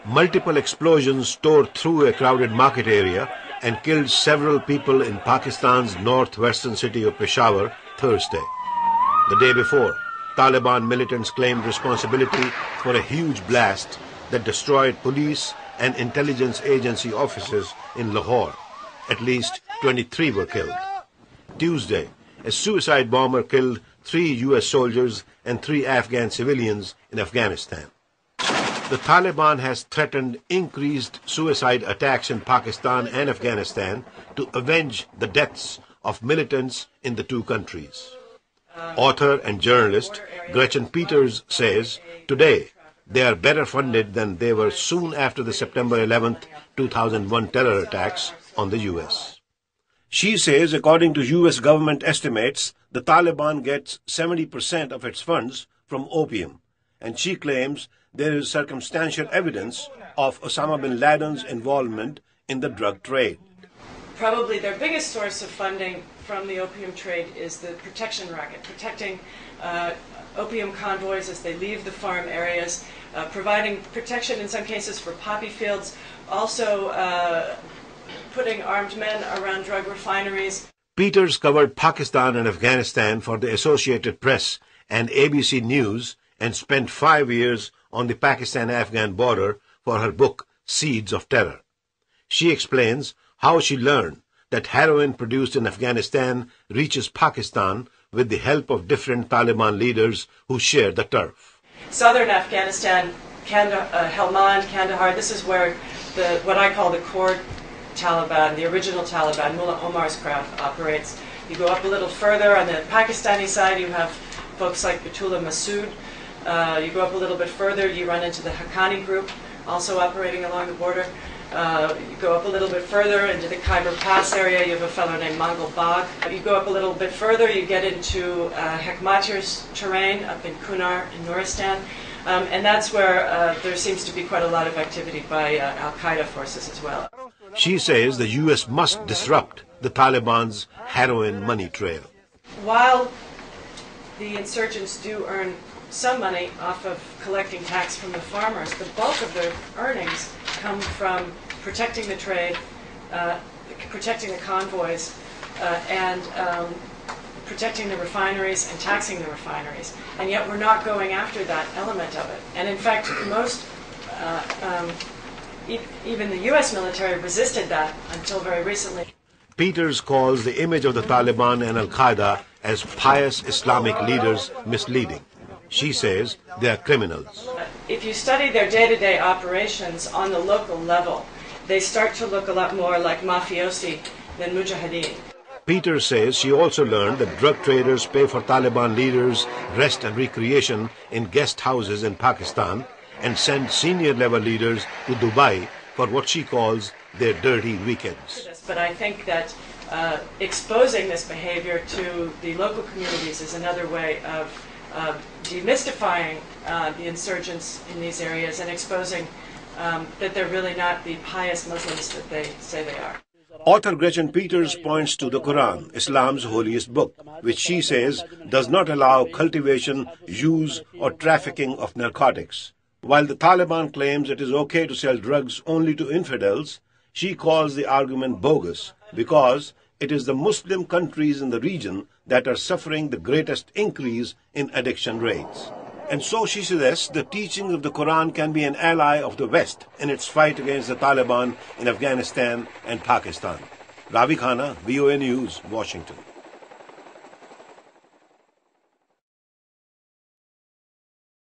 Multiple explosions tore through a crowded market area and killed several people in Pakistan's northwestern city of Peshawar Thursday. The day before, Taliban militants claimed responsibility for a huge blast that destroyed police and intelligence agency offices in Lahore. At least 23 were killed. Tuesday, a suicide bomber killed 3 U.S. soldiers and 3 Afghan civilians in Afghanistan. The Taliban has threatened increased suicide attacks in Pakistan and Afghanistan to avenge the deaths of militants in the two countries. Author and journalist Gretchen Peters says today they are better funded than they were soon after the September 11, 2001 terror attacks on the U.S. She says according to U.S. government estimates, the Taliban gets 70% of its funds from opium, and she claims there is circumstantial evidence of Osama bin Laden's involvement in the drug trade. Probably their biggest source of funding from the opium trade is the protection racket, protecting opium convoys as they leave the farm areas, providing protection in some cases for poppy fields, also putting armed men around drug refineries. Peters covered Pakistan and Afghanistan for the Associated Press and ABC News and spent 5 years on the Pakistan-Afghan border for her book, Seeds of Terror. She explains how she learned that heroin produced in Afghanistan reaches Pakistan with the help of different Taliban leaders who share the turf. Southern Afghanistan, Helmand, Kandahar, this is where what I call the core Taliban, the original Taliban, Mullah Omar's crowd operates. You go up a little further on the Pakistani side, you have folks like Batullah Masood. You go up a little bit further, you run into the Haqqani group, also operating along the border. You go up a little bit further into the Khyber Pass area, you have a fellow named Mongol Bagh. You go up a little bit further, you get into Hekmatyar's terrain up in Kunar in Nuristan. And that's where there seems to be quite a lot of activity by Al-Qaeda forces as well. She says the U.S. must disrupt the Taliban's heroin money trail. While the insurgents do earn some money off of collecting tax from the farmers, the bulk of their earnings come from protecting the trade, protecting the convoys, and protecting the refineries and taxing the refineries. And yet we're not going after that element of it. And in fact, most, even the U.S. military resisted that until very recently. Peters calls the image of the Taliban and Al-Qaeda as pious Islamic leaders misleading. She says they are criminals. If you study their day-to-day operations on the local level, they start to look a lot more like mafiosi than mujahideen. Peters says she also learned that drug traders pay for Taliban leaders' rest and recreation in guest houses in Pakistan and send senior-level leaders to Dubai for what she calls their dirty weekends. But I think that exposing this behavior to the local communities is another way of demystifying the insurgents in these areas and exposing that they're really not the pious Muslims that they say they are. Author Gretchen Peters points to the Quran, Islam's holiest book, which she says does not allow cultivation, use, or trafficking of narcotics. While the Taliban claims it is okay to sell drugs only to infidels, she calls the argument bogus because it is the Muslim countries in the region that are suffering the greatest increase in addiction rates. And so she suggests the teachings of the Quran can be an ally of the West in its fight against the Taliban in Afghanistan and Pakistan. Ravi Khanna, VOA News, Washington.